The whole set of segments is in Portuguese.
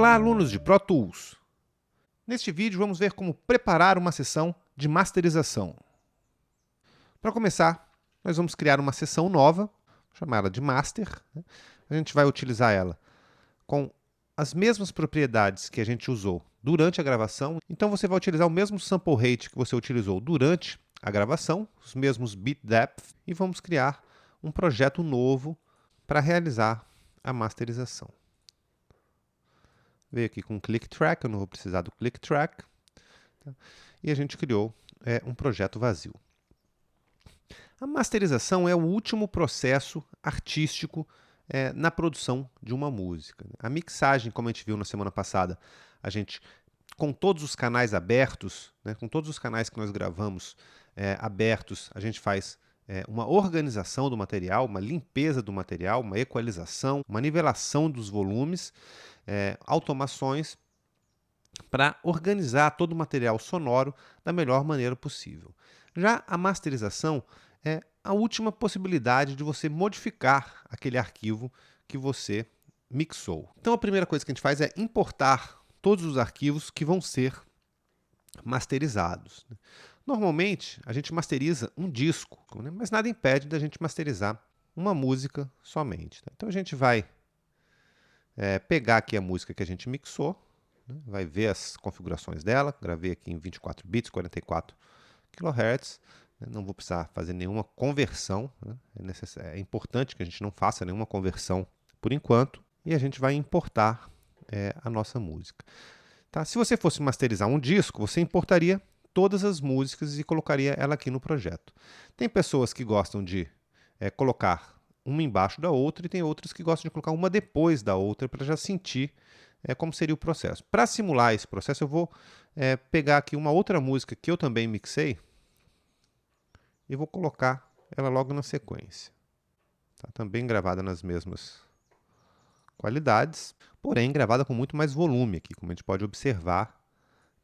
Olá, alunos de Pro Tools! Neste vídeo vamos ver como preparar uma sessão de masterização. Para começar, nós vamos criar uma sessão nova, chamar ela de Master. A gente vai utilizar ela com as mesmas propriedades que a gente usou durante a gravação. Então você vai utilizar o mesmo sample rate que você utilizou durante a gravação, os mesmos bit depth, e vamos criar um projeto novo para realizar a masterização. Veio aqui com Click Track, eu não vou precisar do Click Track. Tá? E a gente criou um projeto vazio. A masterização é o último processo artístico na produção de uma música. A mixagem, como a gente viu na semana passada, a gente, com todos os canais abertos, com todos os canais que nós gravamos abertos, a gente faz uma organização do material, uma limpeza do material, uma equalização, uma nivelação dos volumes, automações para organizar todo o material sonoro da melhor maneira possível. Já a masterização é a última possibilidade de você modificar aquele arquivo que você mixou. Então a primeira coisa que a gente faz é importar todos os arquivos que vão ser masterizados. Normalmente a gente masteriza um disco, mas nada impede da gente masterizar uma música somente. Então a gente vai pegar aqui a música que a gente mixou, vai ver as configurações dela, gravei aqui em 24 bits, 44 kHz, não vou precisar fazer nenhuma conversão, é importante que a gente não faça nenhuma conversão por enquanto, e a gente vai importar a nossa música. Tá? Se você fosse masterizar um disco, você importaria todas as músicas e colocaria ela aqui no projeto. Tem pessoas que gostam de colocar uma embaixo da outra e tem outras que gostam de colocar uma depois da outra para já sentir como seria o processo. Para simular esse processo, eu vou pegar aqui uma outra música que eu também mixei e vou colocar ela logo na sequência. Tá? Também gravada nas mesmas qualidades, porém gravada com muito mais volume aqui, como a gente pode observar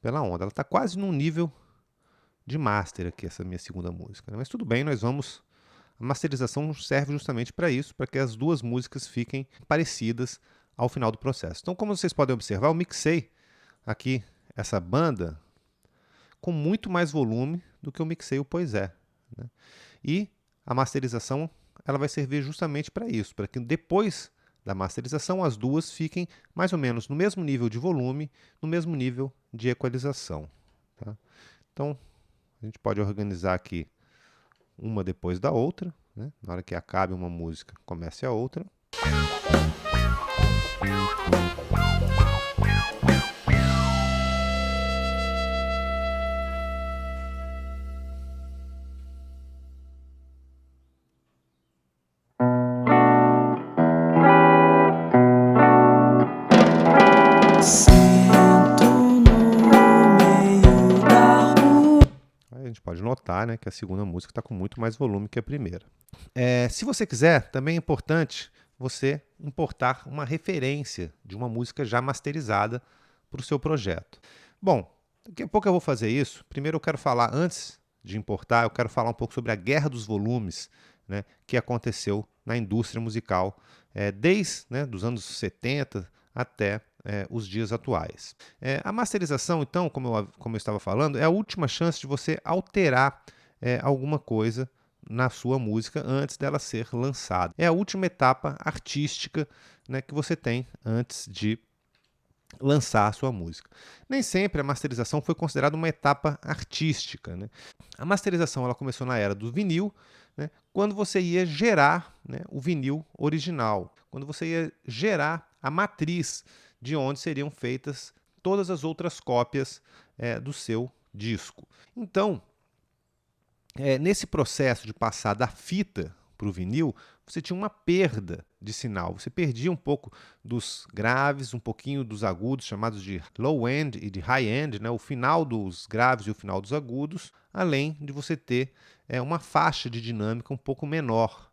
pela onda. Ela está quase num nível de master aqui, essa minha segunda música. Mas tudo bem, nós vamos... A masterização serve justamente para isso, para que as duas músicas fiquem parecidas ao final do processo. Então, como vocês podem observar, eu mixei aqui essa banda com muito mais volume do que eu mixei o Pois É. E a masterização ela vai servir justamente para isso, para que depois da masterização as duas fiquem mais ou menos no mesmo nível de volume, no mesmo nível de equalização. Tá? Então, a gente pode organizar aqui uma depois da outra, na hora que acabe uma música, comece a outra. A gente pode notar que a segunda música está com muito mais volume que a primeira. Se você quiser, também é importante você importar uma referência de uma música já masterizada para o seu projeto. Bom, daqui a pouco eu vou fazer isso. Primeiro eu quero falar, antes de importar, eu quero falar um pouco sobre a guerra dos volumes que aconteceu na indústria musical desde os anos 70 até os dias atuais. A masterização, então, como eu estava falando, é a última chance de você alterar alguma coisa na sua música antes dela ser lançada. É a última etapa artística que você tem antes de lançar a sua música. Nem sempre a masterização foi considerada uma etapa artística. A masterização ela começou na era do vinil, quando você ia gerar o vinil original, quando você ia gerar a matriz de onde seriam feitas todas as outras cópias do seu disco. Então, nesse processo de passar da fita para o vinil, você tinha uma perda de sinal. Você perdia um pouco dos graves, um pouquinho dos agudos, chamados de low end e de high end, o final dos graves e o final dos agudos, além de você ter uma faixa de dinâmica um pouco menor.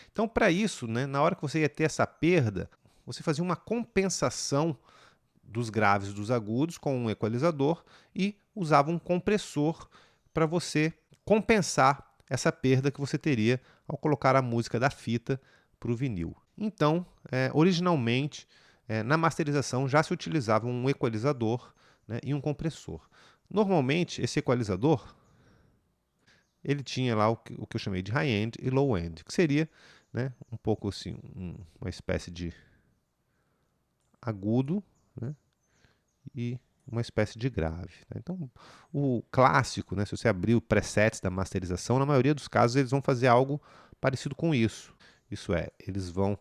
Então, para isso, na hora que você ia ter essa perda, você fazia uma compensação dos graves e dos agudos com um equalizador e usava um compressor para você compensar essa perda que você teria ao colocar a música da fita para o vinil. Então, originalmente, na masterização já se utilizava um equalizador, né, e um compressor. Normalmente, esse equalizador ele tinha lá o que eu chamei de high-end e low-end, que seria, né, um pouco assim, uma espécie de agudo, né, e uma espécie de grave. Tá? Então, o clássico, né, se você abrir o presets da masterização, na maioria dos casos eles vão fazer algo parecido com isso. Isso é, eles vão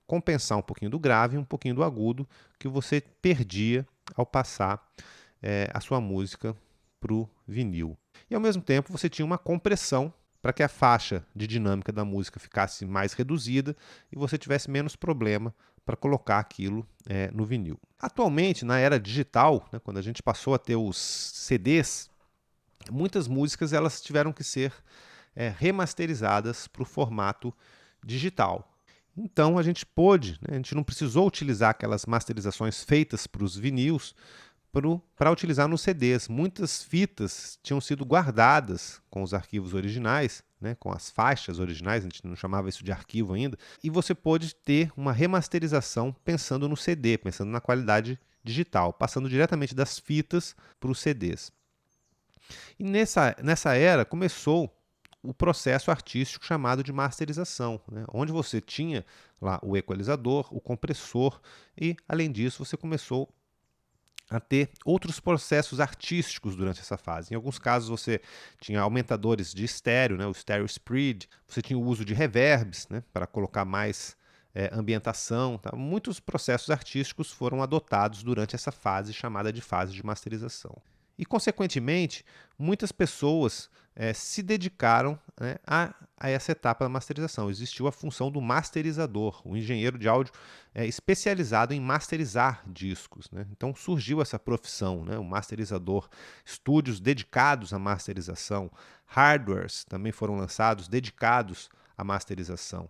compensar um pouquinho do grave e um pouquinho do agudo que você perdia ao passar a sua música para o vinil. E ao mesmo tempo você tinha uma compressão para que a faixa de dinâmica da música ficasse mais reduzida e você tivesse menos problema para colocar aquilo no vinil. Atualmente, na era digital, né, quando a gente passou a ter os CDs, muitas músicas elas tiveram que ser remasterizadas para o formato digital. Então a gente pôde, né, a gente não precisou utilizar aquelas masterizações feitas para os vinis para utilizar nos CDs. Muitas fitas tinham sido guardadas com os arquivos originais, né, com as faixas originais, a gente não chamava isso de arquivo ainda, e você pôde ter uma remasterização pensando no CD, pensando na qualidade digital, passando diretamente das fitas para os CDs. E nessa era começou o processo artístico chamado de masterização, né, onde você tinha lá o equalizador, o compressor e, além disso, você começou a ter outros processos artísticos durante essa fase. Em alguns casos você tinha aumentadores de estéreo, né, o stereo spread, você tinha o uso de reverbs, né, para colocar mais ambientação. Tá? Muitos processos artísticos foram adotados durante essa fase chamada de fase de masterização. E, consequentemente, muitas pessoas se dedicaram, né, a essa etapa da masterização. Existiu a função do masterizador, o engenheiro de áudio especializado em masterizar discos. Né? Então surgiu essa profissão, né, o masterizador. Estúdios dedicados à masterização, hardwares também foram lançados dedicados à masterização.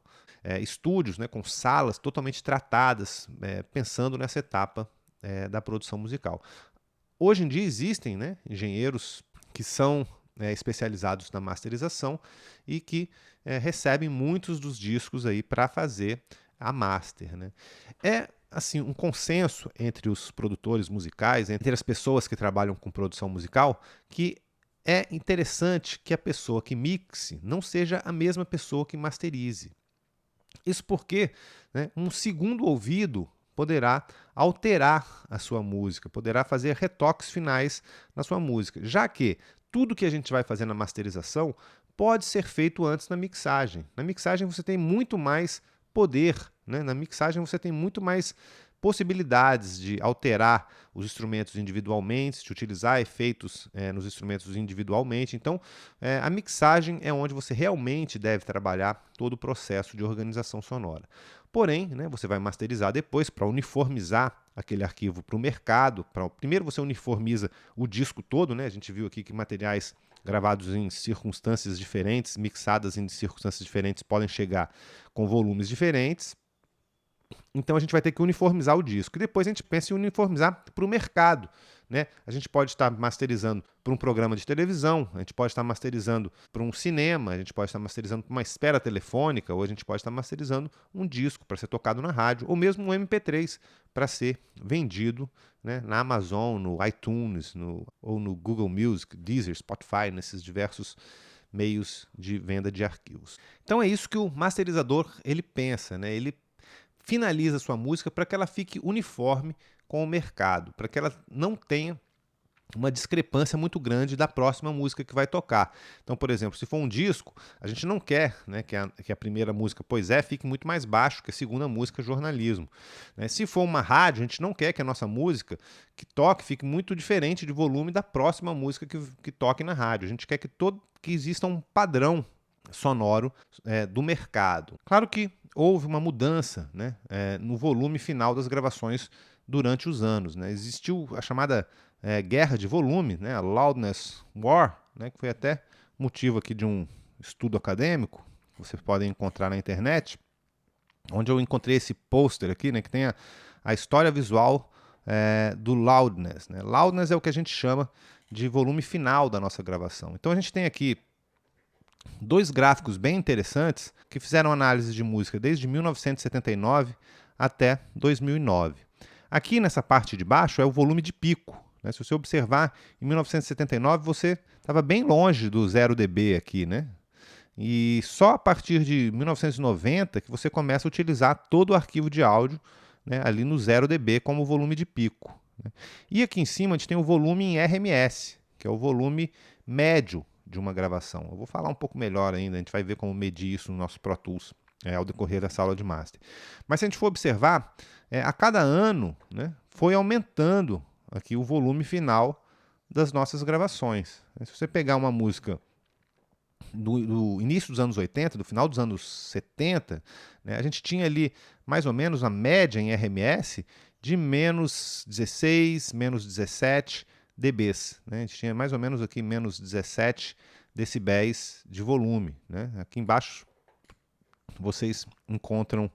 Estúdios, né, com salas totalmente tratadas, pensando nessa etapa da produção musical. Hoje em dia existem, né, engenheiros que são especializados na masterização e que recebem muitos dos discos aí para fazer a master. Né? É assim um consenso entre os produtores musicais, entre as pessoas que trabalham com produção musical, que é interessante que a pessoa que mixe não seja a mesma pessoa que masterize. Isso porque, né, um segundo ouvido poderá alterar a sua música, poderá fazer retoques finais na sua música, já que tudo que a gente vai fazer na masterização pode ser feito antes na mixagem. Na mixagem você tem muito mais poder, né? Na mixagem você tem muito mais possibilidades de alterar os instrumentos individualmente, de utilizar efeitos nos instrumentos individualmente. Então, a mixagem é onde você realmente deve trabalhar todo o processo de organização sonora. Porém, né, você vai masterizar depois para uniformizar aquele arquivo para o mercado. Primeiro você uniformiza o disco todo, né? A gente viu aqui que materiais gravados em circunstâncias diferentes, mixadas em circunstâncias diferentes, podem chegar com volumes diferentes. Então a gente vai ter que uniformizar o disco. E depois a gente pensa em uniformizar para o mercado. Né? A gente pode estar masterizando para um programa de televisão, a gente pode estar masterizando para um cinema, a gente pode estar masterizando para uma espera telefônica, ou a gente pode estar masterizando um disco para ser tocado na rádio, ou mesmo um MP3 para ser vendido, né, na Amazon, no iTunes, ou no Google Music, Deezer, Spotify, nesses diversos meios de venda de arquivos. Então é isso que o masterizador ele pensa, né? Ele finaliza a sua música para que ela fique uniforme com o mercado, para que ela não tenha uma discrepância muito grande da próxima música que vai tocar. Então, por exemplo, se for um disco, a gente não quer, né, que a primeira música, Pois É, fique muito mais baixo que a segunda música, Jornalismo. Né? Se for uma rádio, a gente não quer que a nossa música que toque fique muito diferente de volume da próxima música que toque na rádio. A gente quer que exista um padrão sonoro do mercado. Claro que houve uma mudança, né, no volume final das gravações durante os anos. Né? Existiu a chamada guerra de volume, né, a Loudness War, né, que foi até motivo aqui de um estudo acadêmico, que vocês podem encontrar na internet, onde eu encontrei esse pôster aqui, né, que tem a história visual do loudness. Né? Loudness é o que a gente chama de volume final da nossa gravação. Então a gente tem aqui dois gráficos bem interessantes que fizeram análise de música desde 1979 até 2009. Aqui nessa parte de baixo é o volume de pico, né? Se você observar, em 1979 você estava bem longe do 0 dB aqui, né? E só a partir de 1990 que você começa a utilizar todo o arquivo de áudio, né, ali no 0 dB como volume de pico, né? E aqui em cima a gente tem o volume em RMS, que é o volume médio de uma gravação. Eu vou falar um pouco melhor ainda, a gente vai ver como medir isso no nosso Pro Tools ao decorrer dessa aula de Master. Mas se a gente for observar, a cada ano, né, foi aumentando aqui o volume final das nossas gravações. Se você pegar uma música do início dos anos 80, do final dos anos 70, né, a gente tinha ali mais ou menos a média em RMS de menos 16, menos 17 dBs. Né? A gente tinha mais ou menos aqui menos 17 decibéis de volume. Né? Aqui embaixo vocês encontram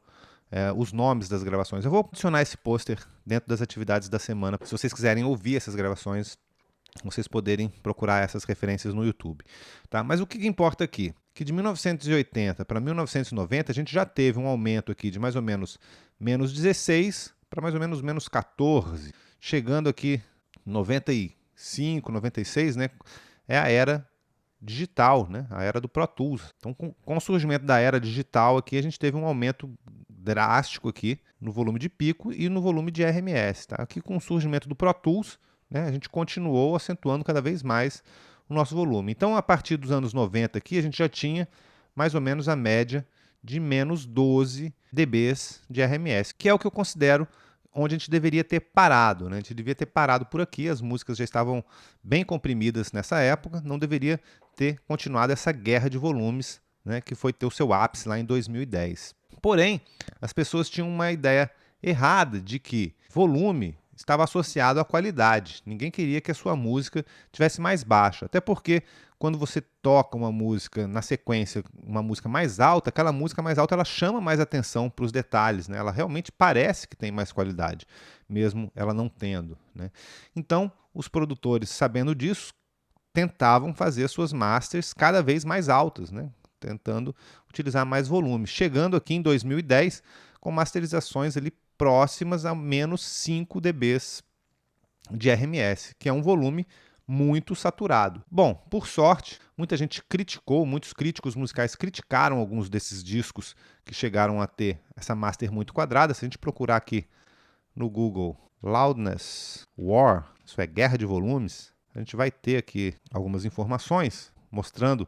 os nomes das gravações. Eu vou adicionar esse pôster dentro das atividades da semana, se vocês quiserem ouvir essas gravações, vocês poderem procurar essas referências no YouTube. Tá? Mas o que importa aqui? Que de 1980 para 1990 a gente já teve um aumento aqui de mais ou menos menos 16 para mais ou menos menos 14, chegando aqui 95, 96, né? É a era digital, né? A era do Pro Tools. Então, com o surgimento da era digital aqui, a gente teve um aumento drástico aqui no volume de pico e no volume de RMS. Tá? Aqui com o surgimento do Pro Tools, né, a gente continuou acentuando cada vez mais o nosso volume. Então, a partir dos anos 90 aqui, a gente já tinha mais ou menos a média de menos 12 dBs de RMS, que é o que eu considero onde a gente deveria ter parado. Né? A gente devia ter parado por aqui, as músicas já estavam bem comprimidas nessa época, não deveria ter continuado essa guerra de volumes, né, que foi ter o seu ápice lá em 2010. Porém, as pessoas tinham uma ideia errada de que volume estava associado à qualidade. Ninguém queria que a sua música tivesse mais baixa, até porque quando você toca uma música na sequência, uma música mais alta, aquela música mais alta ela chama mais atenção para os detalhes, né? Ela realmente parece que tem mais qualidade, mesmo ela não tendo, né? Então, os produtores, sabendo disso, tentavam fazer suas masters cada vez mais altas, né? Tentando utilizar mais volume, chegando aqui em 2010 com masterizações ali próximas a menos 5 dBs de RMS, que é um volume muito saturado. Bom, por sorte, muita gente criticou, muitos críticos musicais criticaram alguns desses discos que chegaram a ter essa master muito quadrada. Se a gente procurar aqui no Google Loudness War, isso é guerra de volumes, a gente vai ter aqui algumas informações mostrando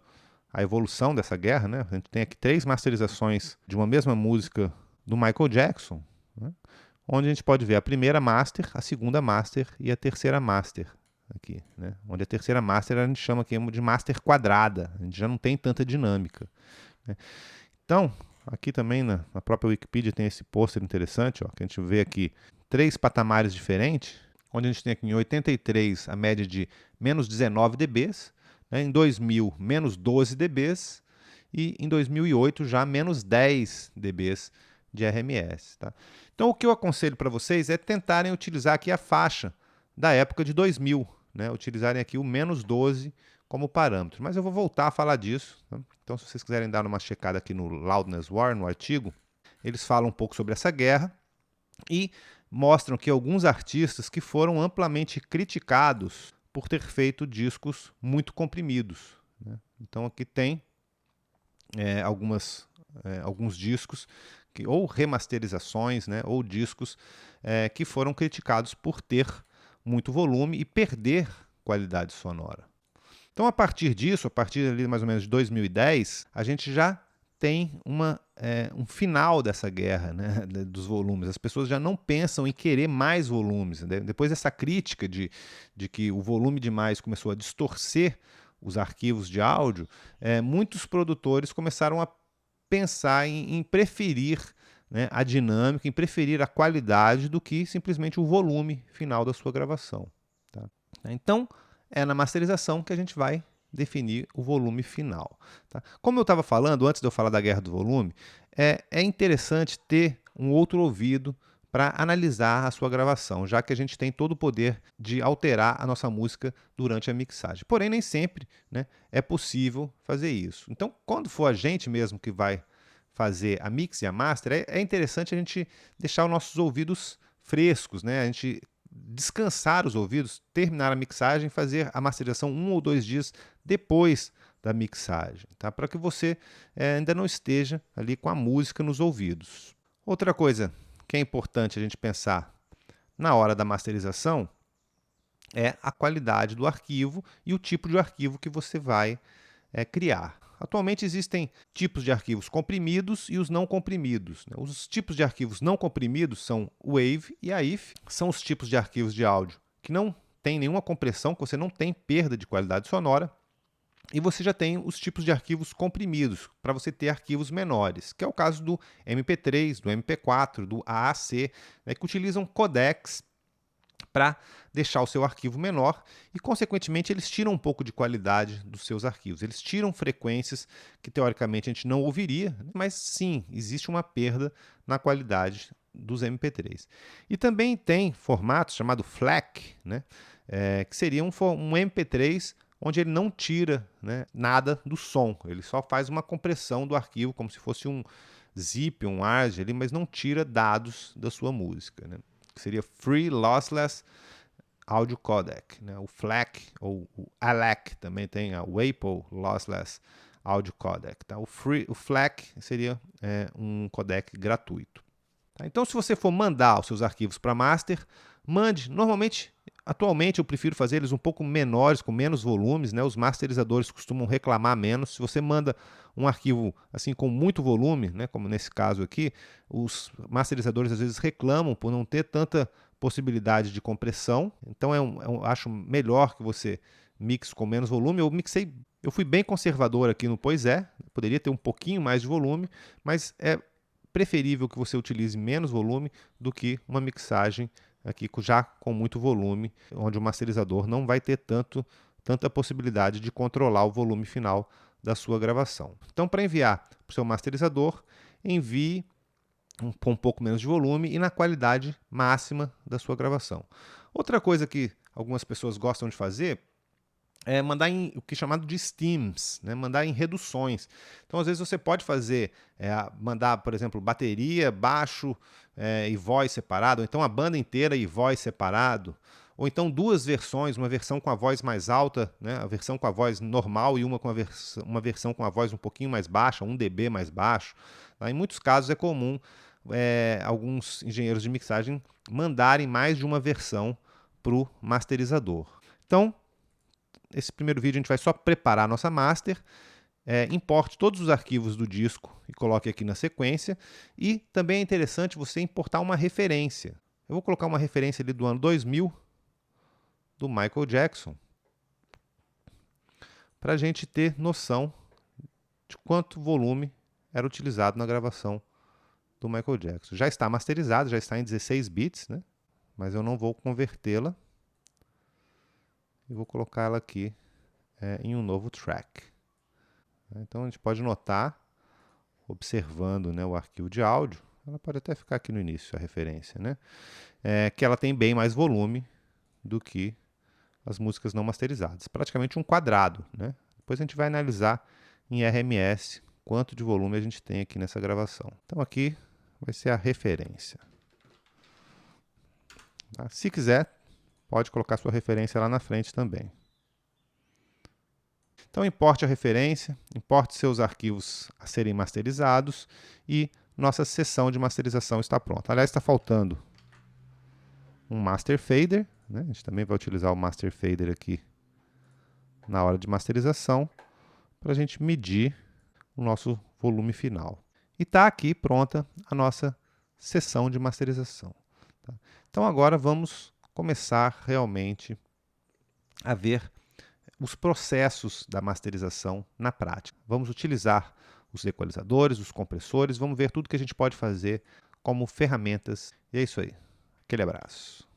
a evolução dessa guerra, né? A gente tem aqui 3 masterizações de uma mesma música do Michael Jackson, né? Onde a gente pode ver a primeira master, a segunda master e a terceira master. Aqui, né? Onde a terceira master a gente chama aqui de master quadrada, a gente já não tem tanta dinâmica, né? Então, aqui também na própria Wikipedia tem esse pôster interessante, ó, que a gente vê aqui 3 patamares diferentes, onde a gente tem aqui em 83 a média de menos 19 dBs, né? Em 2000 menos 12 dBs e em 2008 já menos 10 dBs de RMS. Tá? Então o que eu aconselho para vocês é tentarem utilizar aqui a faixa da época de 2000, né? Utilizarem aqui o menos 12 como parâmetro. Mas eu vou voltar a falar disso. Tá? Então se vocês quiserem dar uma checada aqui no Loudness War, no artigo, eles falam um pouco sobre essa guerra e mostram que alguns artistas que foram amplamente criticados por ter feito discos muito comprimidos, né? Então aqui tem alguns discos ou remasterizações, né, ou discos que foram criticados por ter muito volume e perder qualidade sonora. Então, a partir disso, a partir ali mais ou menos de 2010, a gente já tem um final dessa guerra, né, dos volumes. As pessoas já não pensam em querer mais volumes, né? Depois dessa crítica de que o volume demais começou a distorcer os arquivos de áudio, muitos produtores começaram a pensar em preferir, né, a dinâmica, em preferir a qualidade do que simplesmente o volume final da sua gravação. Tá? Então, é na masterização que a gente vai definir o volume final. Tá? Como eu estava falando, antes de eu falar da guerra do volume, é interessante ter um outro ouvido para analisar a sua gravação, já que a gente tem todo o poder de alterar a nossa música durante a mixagem. Porém, nem sempre, né, é possível fazer isso. Então, quando for a gente mesmo que vai fazer a mix e a master, é interessante a gente deixar os nossos ouvidos frescos, né? A gente descansar os ouvidos, terminar a mixagem, fazer a masterização 1 ou 2 dias depois da mixagem, tá? Para que você ainda não esteja ali com a música nos ouvidos. Outra coisa que é importante a gente pensar na hora da masterização é a qualidade do arquivo e o tipo de arquivo que você vai criar. Atualmente existem tipos de arquivos comprimidos e os não comprimidos, né? Os tipos de arquivos não comprimidos são o WAV e a IF, são os tipos de arquivos de áudio que não tem nenhuma compressão, que você não tem perda de qualidade sonora, e você já tem os tipos de arquivos comprimidos, para você ter arquivos menores, que é o caso do MP3, do MP4, do AAC, né, que utilizam codecs para deixar o seu arquivo menor e, consequentemente, eles tiram um pouco de qualidade dos seus arquivos. Eles tiram frequências que, teoricamente, a gente não ouviria, mas sim, existe uma perda na qualidade dos MP3. E também tem formatos chamado FLAC, né, que seria um MP3 onde ele não tira, né, nada do som, ele só faz uma compressão do arquivo, como se fosse um zip, um ARG, ali, mas não tira dados da sua música, né? Que seria Free Lossless Audio Codec, né? O FLAC ou o ALAC também tem a WAPO Lossless Audio Codec. Tá? O FLAC seria um codec gratuito. Tá? Então, se você for mandar os seus arquivos para master, mande. Normalmente, atualmente, eu prefiro fazer eles um pouco menores, com menos volumes, né? Os masterizadores costumam reclamar menos. Se você manda um arquivo assim com muito volume, né? Como nesse caso aqui, os masterizadores às vezes reclamam por não ter tanta possibilidade de compressão. Então, eu acho melhor que você mixe com menos volume. Eu fui bem conservador aqui no Pois É. Poderia ter um pouquinho mais de volume, mas é preferível que você utilize menos volume do que uma mixagem aqui já com muito volume, onde o masterizador não vai ter tanta possibilidade de controlar o volume final da sua gravação. Então, para enviar para o seu masterizador, envie com um pouco menos de volume e na qualidade máxima da sua gravação. Outra coisa que algumas pessoas gostam de fazer é mandar em o que é chamado de steams, né? Mandar em reduções. Então, às vezes, você pode fazer, mandar, por exemplo, bateria, baixo e voz separado, ou então a banda inteira e voz separado, ou então duas versões, uma versão com a voz mais alta, né? A versão com a voz normal e uma versão com a voz um pouquinho mais baixa, 1 dB mais baixo. Tá? Em muitos casos é comum alguns engenheiros de mixagem mandarem mais de uma versão para o masterizador. Então, esse primeiro vídeo a gente vai só preparar a nossa master, importe todos os arquivos do disco e coloque aqui na sequência. E também é interessante você importar uma referência. Eu vou colocar uma referência ali do ano 2000, do Michael Jackson, para a gente ter noção de quanto volume era utilizado na gravação do Michael Jackson. Já está masterizado, já está em 16 bits, né? Mas eu não vou convertê-la. E vou colocar ela aqui em um novo track. Então a gente pode notar, observando, né, o arquivo de áudio, ela pode até ficar aqui no início, a referência, né, que ela tem bem mais volume do que as músicas não masterizadas. Praticamente um quadrado. Né? Depois a gente vai analisar em RMS quanto de volume a gente tem aqui nessa gravação. Então aqui vai ser a referência. Tá? Se quiser, pode colocar sua referência lá na frente também. Então, importe a referência, importe seus arquivos a serem masterizados e nossa sessão de masterização está pronta. Aliás, está faltando um Master Fader, né? A gente também vai utilizar o Master Fader aqui na hora de masterização para a gente medir o nosso volume final. E está aqui pronta a nossa sessão de masterização. Tá? Então, agora vamos começar realmente a ver os processos da masterização na prática. Vamos utilizar os equalizadores, os compressores, vamos ver tudo que a gente pode fazer como ferramentas. E é isso aí. Aquele abraço.